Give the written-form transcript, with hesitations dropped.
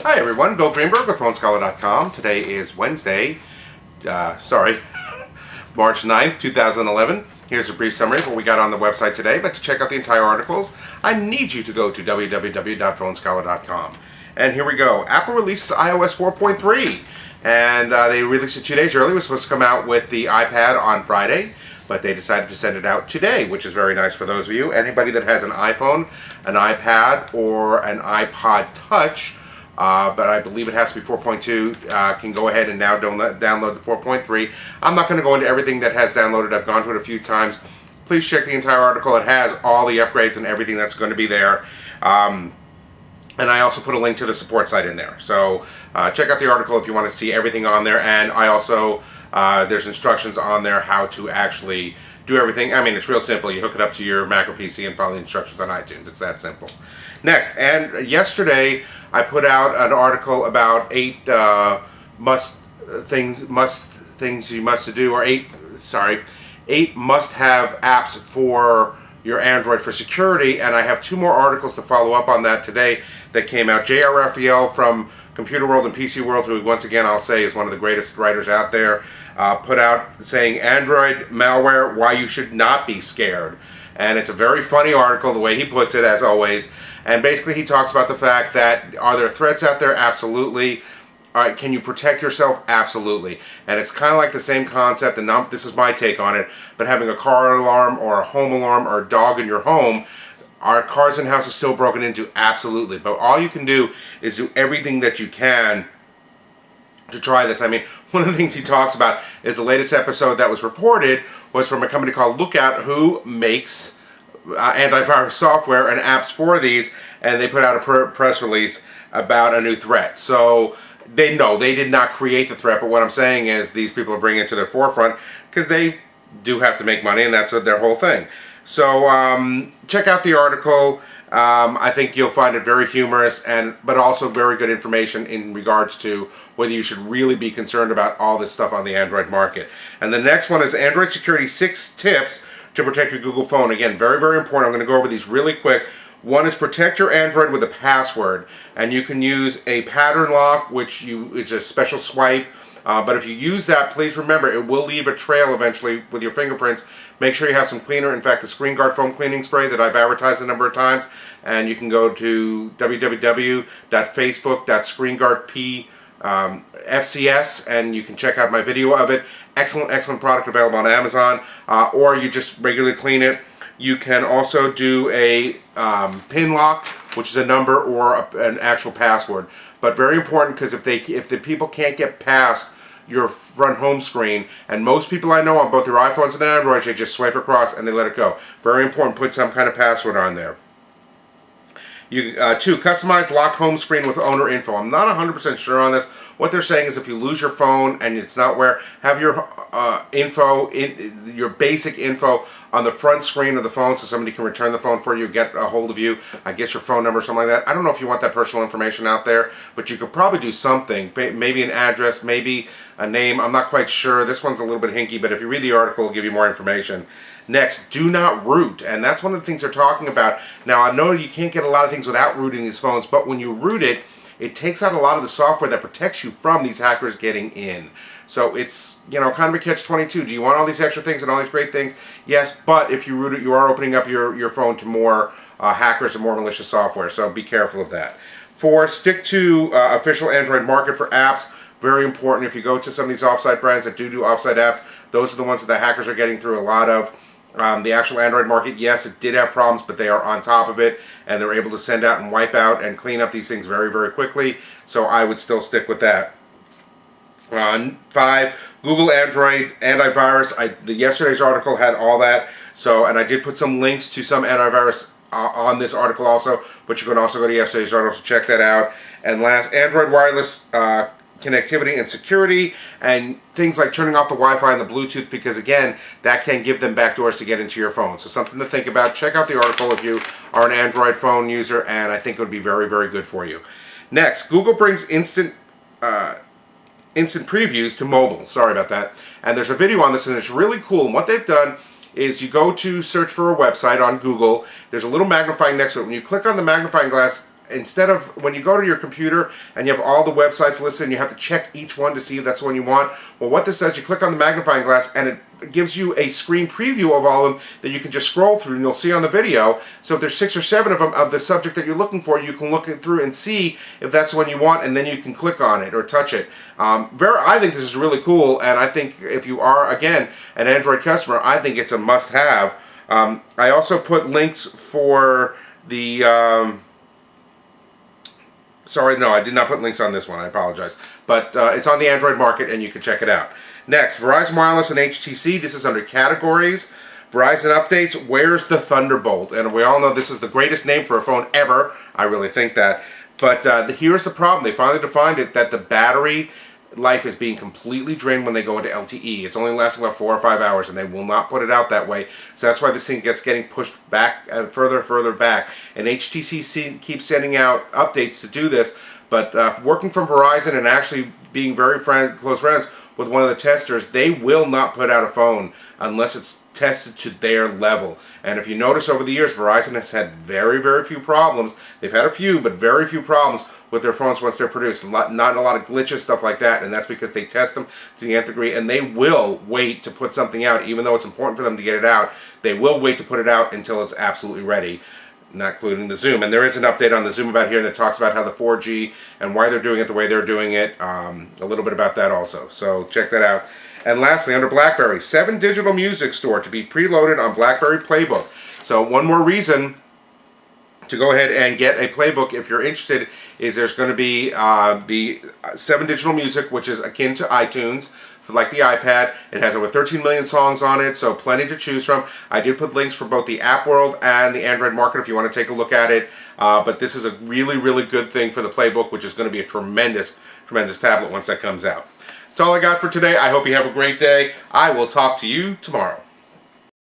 Hi everyone, Bill Greenberg with PhoneScholar.com. Today is Wednesday, March 9th, 2011. Here's a brief summary of what we got on the website today, but to check out the entire articles, I need you to go to www.phonescholar.com. And here we go. Apple releases iOS 4.3, and they released it 2 days early. It was supposed to come out with the iPad on Friday, but they decided to send it out today, which is very nice for those of you. Anybody that has an iPhone, an iPad, or an iPod Touch, but I believe it has to be 4.2, can go ahead and now download the 4.3. I'm not going to go into everything that has downloaded. I've gone to it a few times. Please check the entire article. It has all the upgrades and everything that's going to be there. And I also put a link to the support site in there. So check out the article if you want to see everything on there. And I also, there's instructions on there how to actually do everything. I mean, it's real simple. You hook it up to your Mac or PC and follow the instructions on iTunes. It's that simple. Next, and yesterday I put out an article about 8 things you must do, or 8 must-have apps for your Android for security, and I have 2 more articles to follow up on that today that came out. J.R. Raphael from Computer World and PC World, who once again I'll say is one of the greatest writers out there, put out saying Android malware, why you should not be scared. And it's a very funny article, the way he puts it, as always. And basically he talks about the fact that, are there threats out there? Absolutely. All right, can you protect yourself? Absolutely. And it's kind of like the same concept, and this is my take on it, but having a car alarm or a home alarm or a dog in your home, are cars and houses still broken into? Absolutely. But all you can do is do everything that you can to try this. I mean, one of the things he talks about is the latest episode that was reported was from a company called Lookout, who makes antivirus software and apps for these, and they put out a press release about a new threat. So they know they did not create the threat, but what I'm saying is these people are bringing it to their forefront because they do have to make money, and that's their whole thing. So check out the article. I think you'll find it very humorous, but also very good information in regards to whether you should really be concerned about all this stuff on the Android market. And the next one is Android Security 6 Tips to Protect Your Google Phone. Again, very, very important. I'm going to go over these really quick. One is protect your Android with a password, and you can use a pattern lock, which it's a special swipe. But if you use that, please remember it will leave a trail eventually with your fingerprints. Make sure you have some cleaner. In fact, the Screen Guard foam cleaning spray that I've advertised a number of times, and you can go to www.facebook.screenguardp.fcs, and you can check out my video of it. Excellent product available on Amazon, or you just regularly clean it. You can also do a pin lock, which is a number or an actual password. But very important, because if the people can't get past your front home screen, and most people I know on both their iPhones and their Androids, they just swipe across and they let it go. Very important, put some kind of password on there. 2, customize lock home screen with owner info. I'm not 100% sure on this. What they're saying is if you lose your phone and it's not where, have your your basic info on the front screen of the phone so somebody can return the phone for you, get a hold of you, I guess your phone number or something like that. I don't know if you want that personal information out there, but you could probably do something. Maybe an address, maybe a name. I'm not quite sure. This one's a little bit hinky, but if you read the article, it'll give you more information. Next, do not root, and that's one of the things they're talking about. Now, I know you can't get a lot of things without rooting these phones, but when you root it, it takes out a lot of the software that protects you from these hackers getting in. So it's, kind of a catch-22. Do you want all these extra things and all these great things? Yes, but if you root it, you are opening up your phone to more hackers and more malicious software, so be careful of that. 4, stick to official Android market for apps. Very important. If you go to some of these offsite brands that do offsite apps, those are the ones that the hackers are getting through a lot of. The actual Android market, yes, it did have problems, but they are on top of it, and they're able to send out and wipe out and clean up these things very, very quickly, so I would still stick with that. 5, Google Android antivirus. Yesterday's article had all that, and I did put some links to some antivirus on this article also, but you can also go to yesterday's article to check that out. And last, Android wireless connectivity and security, and things like turning off the Wi-Fi and the Bluetooth, because again, that can give them backdoors to get into your phone. So something to think about. Check out the article if you are an Android phone user, and I think it would be very, very good for you. Next, Google brings instant previews to mobile. Sorry about that. And there's a video on this, and it's really cool. And what they've done is you go to search for a website on Google. There's a little magnifying next to it. When you click on the magnifying glass, instead of when you go to your computer and you have all the websites listed and you have to check each one to see if that's the one you want, well, what this does, you click on the magnifying glass and it gives you a screen preview of all of them that you can just scroll through and you'll see on the video. So if there's 6 or 7 of them of the subject that you're looking for, you can look it through and see if that's the one you want, and then you can click on it or touch it. I think this is really cool, and I think if you are, again, an Android customer, I think it's a must-have. I also put links for the... sorry, no, I did not put links on this one. I apologize. But it's on the Android market, and you can check it out. Next, Verizon Wireless and HTC. This is under categories. Verizon updates. Where's the Thunderbolt? And we all know this is the greatest name for a phone ever. I really think that. But here's the problem. They finally defined it, that the battery life is being completely drained when they go into LTE. It's only lasting about 4 or 5 hours, and they will not put it out that way. So that's why this thing gets getting pushed back and further back. And HTC keeps sending out updates to do this. But working from Verizon and actually being very close friends with one of the testers, they will not put out a phone unless it's tested to their level. And if you notice over the years, Verizon has had very few problems. They've had a few, but very few problems with their phones once they're produced. Not a lot of glitches, stuff like that, and that's because they test them to the nth degree, and they will wait to put something out, even though it's important for them to get it out. They will wait to put it out until it's absolutely ready, not including the Zoom. And there is an update on the Zoom about here that talks about how the 4G and why they're doing it the way they're doing it. A little bit about that also. So check that out. And lastly, under BlackBerry, 7 digital music store to be preloaded on BlackBerry Playbook. So one more reason to go ahead and get a Playbook if you're interested is there's going to be the 7 digital music, which is akin to iTunes, like the iPad. It has over 13 million songs on it, so plenty to choose from. I did put links for both the App World and the Android market if you want to take a look at it. But this is a really good thing for the Playbook, which is going to be a tremendous tablet once that comes out. That's all I got for today. I hope you have a great day. I will talk to you tomorrow.